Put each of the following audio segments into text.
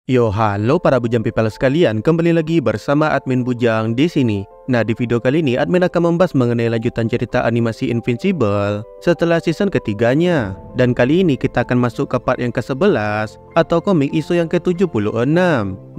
Yo, halo para Bujang People sekalian, kembali lagi bersama admin Bujang di sini. Nah, di video kali ini admin akan membahas mengenai lanjutan cerita animasi Invincible setelah season ketiganya. Dan kali ini kita akan masuk ke part yang ke-11 atau komik isu yang ke-76.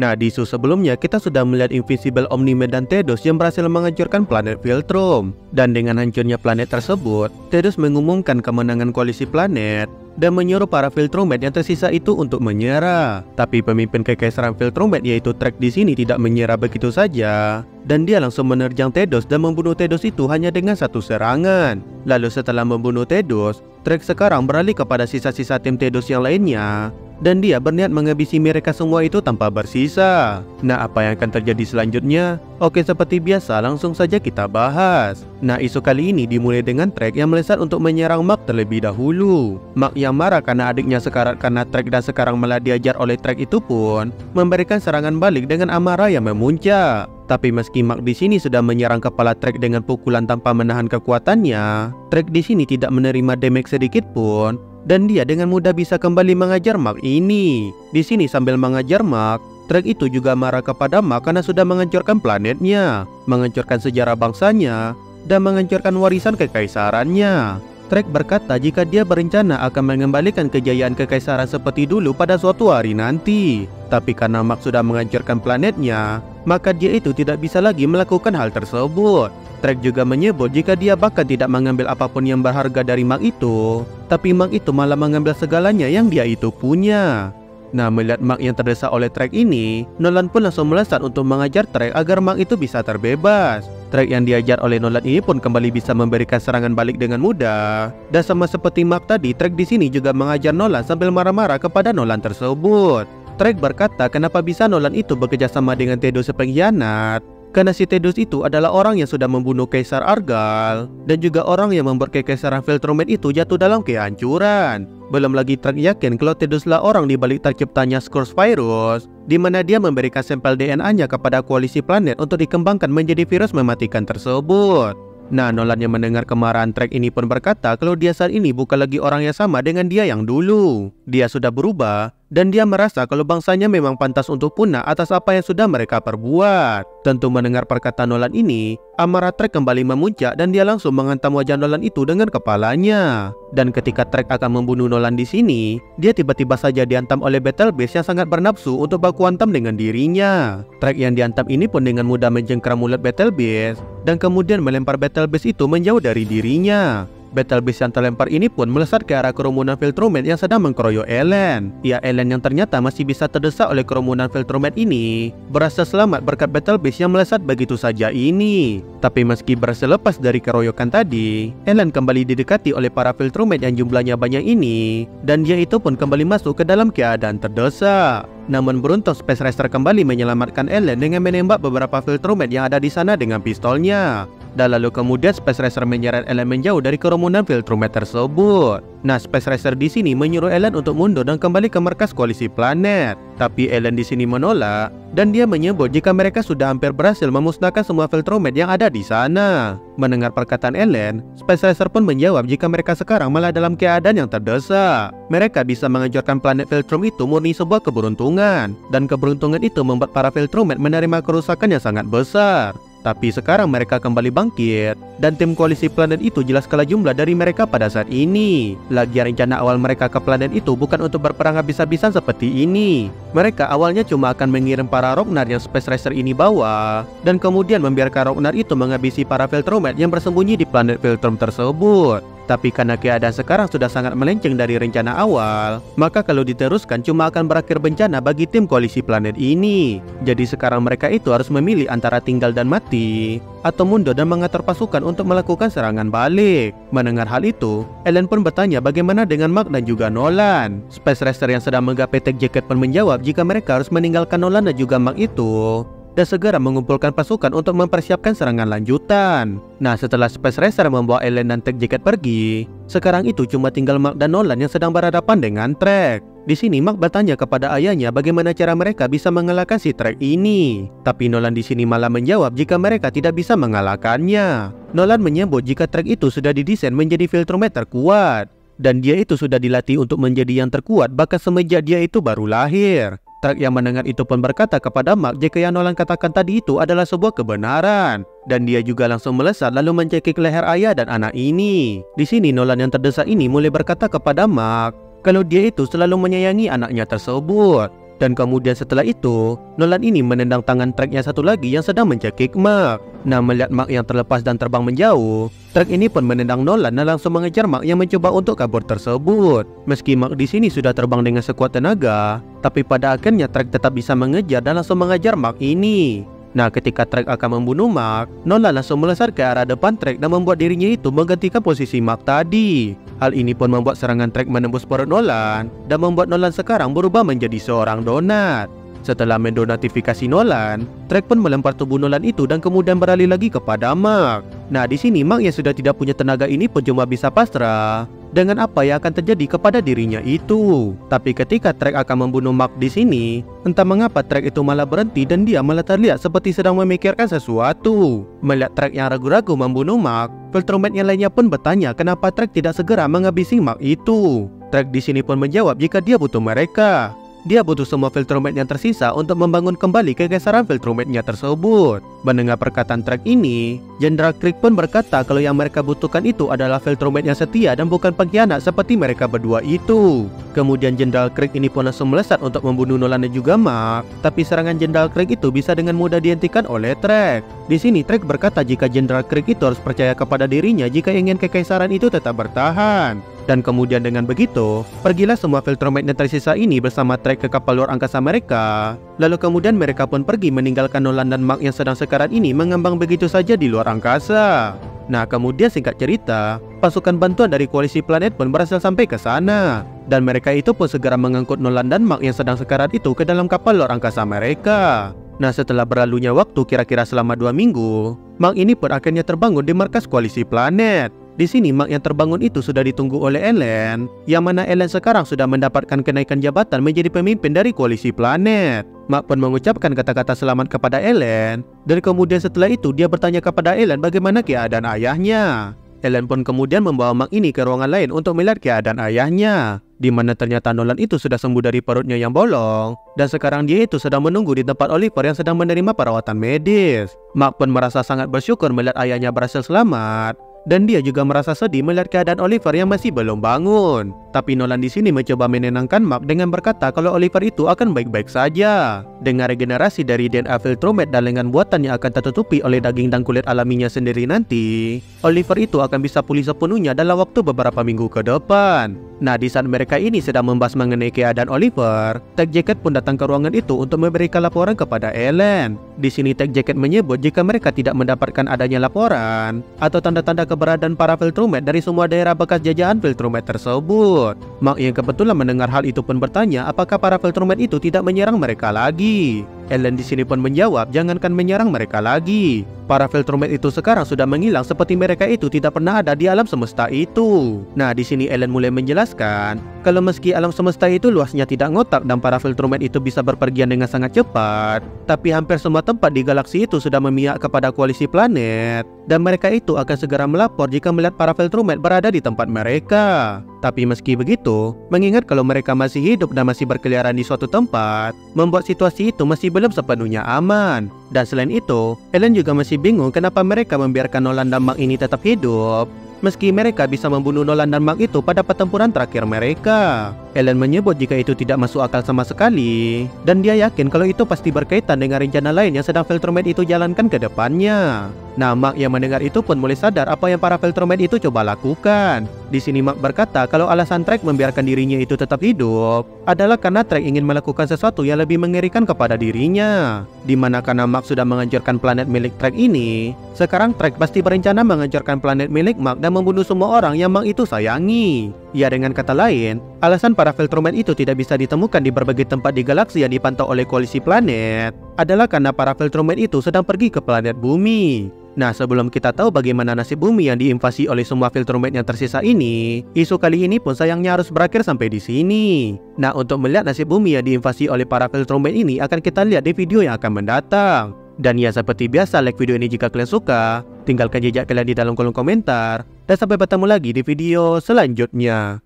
Nah, di isu sebelumnya kita sudah melihat Invincible, Omni-Man dan Thedos yang berhasil menghancurkan planet Viltrum. Dan dengan hancurnya planet tersebut, Thedos mengumumkan kemenangan koalisi planet dan menyuruh para Viltrumed yang tersisa itu untuk menyerah. Tapi pemimpin kekaisaran Viltrumed yaitu Trek di sini tidak menyerah begitu saja, dan dia langsung menerjang Thedos dan membunuh Thedos itu hanya dengan satu serangan. Lalu setelah membunuh Thedos, Trek sekarang beralih kepada sisa-sisa tim Thedos yang lainnya, dan dia berniat menghabisi mereka semua itu tanpa bersisa. Nah, apa yang akan terjadi selanjutnya? Oke, seperti biasa langsung saja kita bahas. Nah, isu kali ini dimulai dengan Trek yang melesat untuk menyerang Mark terlebih dahulu. Mark yang marah karena adiknya sekarat karena Trek dan sekarang malah diajar oleh Trek itu pun memberikan serangan balik dengan amarah yang memuncak. Tapi meski Mark di sini sudah menyerang kepala Trek dengan pukulan tanpa menahan kekuatannya, Trek di sini tidak menerima damage sedikit pun, dan dia dengan mudah bisa kembali mengajar Mark ini. Di sini sambil mengajar Mark, Trek itu juga marah kepada Mark karena sudah menghancurkan planetnya, menghancurkan sejarah bangsanya, dan menghancurkan warisan kekaisarannya. Trek berkata jika dia berencana akan mengembalikan kejayaan kekaisaran seperti dulu pada suatu hari nanti. Tapi karena Mark sudah menghancurkan planetnya, maka dia itu tidak bisa lagi melakukan hal tersebut. Trek juga menyebut jika dia bahkan tidak mengambil apapun yang berharga dari Mark itu, tapi Mark itu malah mengambil segalanya yang dia itu punya. Nah, melihat Mark yang terdesak oleh Trek ini, Nolan pun langsung melesat untuk mengajar Trek agar Mark itu bisa terbebas. Trek yang diajar oleh Nolan ini pun kembali bisa memberikan serangan balik dengan mudah. Dan sama seperti Mark tadi, Trek di sini juga mengajar Nolan sambil marah-marah kepada Nolan tersebut. Trek berkata kenapa bisa Nolan itu bekerja sama dengan Thedos pengkhianat. Karena si Thedos itu adalah orang yang sudah membunuh Kaisar Argal dan juga orang yang membuat kekaisaran Viltrumed itu jatuh dalam kehancuran. Belum lagi Trek yakin kalau Thedos lah orang di balik terciptanya Scourge Virus, di mana dia memberikan sampel DNA-nya kepada koalisi planet untuk dikembangkan menjadi virus mematikan tersebut. Nah, Nolan yang mendengar kemarahan Trek ini pun berkata kalau dia saat ini bukan lagi orang yang sama dengan dia yang dulu. Dia sudah berubah, dan dia merasa kalau bangsanya memang pantas untuk punah atas apa yang sudah mereka perbuat. Tentu mendengar perkataan Nolan ini, amarah Trek kembali memuncak dan dia langsung menghantam wajah Nolan itu dengan kepalanya. Dan ketika Trek akan membunuh Nolan di sini, dia tiba-tiba saja dihantam oleh Battle Beast yang sangat bernafsu untuk baku hantam dengan dirinya. Trek yang dihantam ini pun dengan mudah mencengkram mulut Battle Beast dan kemudian melempar Battle Beast itu menjauh dari dirinya. Battle Beast yang terlempar ini pun melesat ke arah kerumunan Viltrumed yang sedang mengkeroyok Ellen. Ya, Ellen yang ternyata masih bisa terdesak oleh kerumunan Viltrumed ini berhasil selamat berkat Battle Beast yang melesat begitu saja ini. Tapi meski berhasil lepas dari keroyokan tadi, Ellen kembali didekati oleh para Viltrumed yang jumlahnya banyak ini, dan dia itu pun kembali masuk ke dalam keadaan terdesak. Namun beruntung Space Racer kembali menyelamatkan Ellen dengan menembak beberapa Viltrumed yang ada di sana dengan pistolnya. Dan lalu kemudian Space Racer menyeret Ellen menjauh dari kerumunan Viltrumed tersebut. Nah, Space Racer di sini menyuruh Ellen untuk mundur dan kembali ke markas koalisi planet. Tapi Ellen di sini menolak, dan dia menyebut jika mereka sudah hampir berhasil memusnahkan semua Viltrumed yang ada di sana. Mendengar perkataan Ellen, Space Racer pun menjawab jika mereka sekarang malah dalam keadaan yang terdesak. Mereka bisa menghancurkan planet Viltrum itu murni sebuah keberuntungan, dan keberuntungan itu membuat para Viltrumed menerima kerusakan yang sangat besar. Tapi sekarang mereka kembali bangkit, dan tim koalisi planet itu jelas kalah jumlah dari mereka pada saat ini. Lagi rencana awal mereka ke planet itu bukan untuk berperang habis-habisan seperti ini. Mereka awalnya cuma akan mengirim para Rognar yang Space Racer ini bawa, dan kemudian membiarkan Rognar itu menghabisi para Viltrumed yang bersembunyi di planet Viltrum tersebut. Tapi karena keadaan sekarang sudah sangat melenceng dari rencana awal, maka kalau diteruskan cuma akan berakhir bencana bagi tim koalisi planet ini. Jadi sekarang mereka itu harus memilih antara tinggal dan mati, atau mundur dan mengatur pasukan untuk melakukan serangan balik. Mendengar hal itu, Ellen pun bertanya bagaimana dengan Mark dan juga Nolan. Space Racer yang sedang menggapai Tech Jacket pun menjawab jika mereka harus meninggalkan Nolan dan juga Mark itu dan segera mengumpulkan pasukan untuk mempersiapkan serangan lanjutan. Nah, setelah Space Racer membawa Ellen dan Tech Jacket pergi, sekarang itu cuma tinggal Mark dan Nolan yang sedang berhadapan dengan Trek. Di sini Mark bertanya kepada ayahnya bagaimana cara mereka bisa mengalahkan si Trek ini. Tapi Nolan di sini malah menjawab jika mereka tidak bisa mengalahkannya. Nolan menyebut jika Trek itu sudah didesain menjadi Viltrumed terkuat, dan dia itu sudah dilatih untuk menjadi yang terkuat bahkan semenjak dia itu baru lahir. Trek yang mendengar itu pun berkata kepada Mark jika yang Nolan katakan tadi itu adalah sebuah kebenaran. Dan dia juga langsung melesat lalu mencekik leher ayah dan anak ini. Di sini Nolan yang terdesak ini mulai berkata kepada Mark kalau dia itu selalu menyayangi anaknya tersebut. Dan kemudian setelah itu, Nolan ini menendang tangan Trek yang satu lagi yang sedang mencekik Mark. Nah, melihat Mark yang terlepas dan terbang menjauh, Trek ini pun menendang Nolan dan langsung mengejar Mark yang mencoba untuk kabur tersebut. Meski Mark di sini sudah terbang dengan sekuat tenaga, tapi pada akhirnya Trek tetap bisa mengejar dan langsung mengejar Mark ini. Nah, ketika Trek akan membunuh Mark, Nolan langsung melesat ke arah depan Trek dan membuat dirinya itu menggantikan posisi Mark tadi. Hal ini pun membuat serangan Trek menembus perut Nolan dan membuat Nolan sekarang berubah menjadi seorang donat. Setelah mendonotifikasi Nolan, Trek pun melempar tubuh Nolan itu dan kemudian beralih lagi kepada Mark. Nah, di sini Mark yang sudah tidak punya tenaga ini pun cuma bisa pasrah dengan apa yang akan terjadi kepada dirinya itu. Tapi ketika Trek akan membunuh Mark di sini, entah mengapa Trek itu malah berhenti dan dia malah terlihat seperti sedang memikirkan sesuatu. Melihat Trek yang ragu-ragu membunuh Mark, Viltrumite yang lainnya pun bertanya kenapa Trek tidak segera menghabisi Mark itu. Trek di sini pun menjawab jika dia butuh mereka. Dia butuh semua Viltrumite yang tersisa untuk membangun kembali kekaisaran Viltrumite-nya tersebut. Mendengar perkataan Trek ini, Jenderal Kirk pun berkata kalau yang mereka butuhkan itu adalah Viltrumite yang setia dan bukan pengkhianat seperti mereka berdua itu. Kemudian Jenderal Kirk ini pun langsung melesat untuk membunuh Nolan dan juga Mark. Tapi serangan Jenderal Kirk itu bisa dengan mudah dihentikan oleh Trek. Di sini Trek berkata jika Jenderal Kirk itu harus percaya kepada dirinya jika ingin kekaisaran itu tetap bertahan. Dan kemudian dengan begitu, pergilah semua Viltrumite yang tersisa ini bersama Trek ke kapal luar angkasa mereka. Lalu kemudian mereka pun pergi meninggalkan Nolan dan Mark yang sedang sekarat ini mengambang begitu saja di luar angkasa. Nah, kemudian singkat cerita, pasukan bantuan dari koalisi planet pun berhasil sampai ke sana. Dan mereka itu pun segera mengangkut Nolan dan Mark yang sedang sekarat itu ke dalam kapal luar angkasa mereka. Nah, setelah berlalunya waktu kira-kira selama 2 minggu, Mark ini pun akhirnya terbangun di markas koalisi planet. Di sini Mark yang terbangun itu sudah ditunggu oleh Ellen, yang mana Ellen sekarang sudah mendapatkan kenaikan jabatan menjadi pemimpin dari koalisi planet. Mark pun mengucapkan kata-kata selamat kepada Ellen, dan kemudian setelah itu dia bertanya kepada Ellen bagaimana keadaan ayahnya. Ellen pun kemudian membawa Mark ini ke ruangan lain untuk melihat keadaan ayahnya, di mana ternyata Nolan itu sudah sembuh dari perutnya yang bolong, dan sekarang dia itu sedang menunggu di tempat Oliver yang sedang menerima perawatan medis. Mark pun merasa sangat bersyukur melihat ayahnya berhasil selamat. Dan dia juga merasa sedih melihat keadaan Oliver yang masih belum bangun. Tapi Nolan di sini mencoba menenangkan Mark dengan berkata kalau Oliver itu akan baik-baik saja. Dengan regenerasi dari DNA Viltrumite dan lengan buatan yang akan tertutupi oleh daging dan kulit alaminya sendiri nanti, Oliver itu akan bisa pulih sepenuhnya dalam waktu beberapa minggu ke depan. Nah, di saat mereka ini sedang membahas mengenai keadaan Oliver, Tech Jacket pun datang ke ruangan itu untuk memberikan laporan kepada Ellen. Di sini Tech Jacket menyebut jika mereka tidak mendapatkan adanya laporan atau tanda-tanda keberadaan para Viltrumite dari semua daerah bekas jajahan Viltrumite tersebut. Mark yang kebetulan mendengar hal itu pun bertanya apakah para Viltrumite itu tidak menyerang mereka lagi. Ellen di sini pun menjawab jangankan menyerang mereka lagi. Para Viltrumite itu sekarang sudah menghilang seperti mereka itu tidak pernah ada di alam semesta itu. Nah, di sini Ellen mulai menjelaskan kalau meski alam semesta itu luasnya tidak ngotak dan para Viltrumite itu bisa berpergian dengan sangat cepat, tapi hampir semua tempat di galaksi itu sudah memihak kepada koalisi planet, dan mereka itu akan segera melapor jika melihat para Viltrumite berada di tempat mereka. Tapi meski begitu, mengingat kalau mereka masih hidup dan masih berkeliaran di suatu tempat, membuat situasi itu masih belum sepenuhnya aman. Dan selain itu, Ellen juga masih bingung kenapa mereka membiarkan Nolan dan Mark ini tetap hidup, meski mereka bisa membunuh Nolan dan Mark itu pada pertempuran terakhir mereka. Ellen menyebut jika itu tidak masuk akal sama sekali, dan dia yakin kalau itu pasti berkaitan dengan rencana lain yang sedang Viltrumite itu jalankan ke depannya. Nah, Mark yang mendengar itu pun mulai sadar apa yang para Viltrumite itu coba lakukan. Di sini Mark berkata kalau alasan Trek membiarkan dirinya itu tetap hidup adalah karena Trek ingin melakukan sesuatu yang lebih mengerikan kepada dirinya. Dimana karena Mark sudah menghancurkan planet milik Trek ini, sekarang Trek pasti berencana menghancurkan planet milik Mark dan membunuh semua orang yang Mark itu sayangi. Ya, dengan kata lain, alasan para Viltrumite itu tidak bisa ditemukan di berbagai tempat di galaksi yang dipantau oleh koalisi planet adalah karena para Viltrumite itu sedang pergi ke planet bumi. Nah, sebelum kita tahu bagaimana nasib bumi yang diinvasi oleh semua Viltrumite yang tersisa ini, isu kali ini pun sayangnya harus berakhir sampai di sini. Nah, untuk melihat nasib bumi yang diinvasi oleh para Viltrumite ini akan kita lihat di video yang akan mendatang. Dan ya, seperti biasa, like video ini jika kalian suka, tinggalkan jejak kalian di dalam kolom komentar, dan sampai bertemu lagi di video selanjutnya.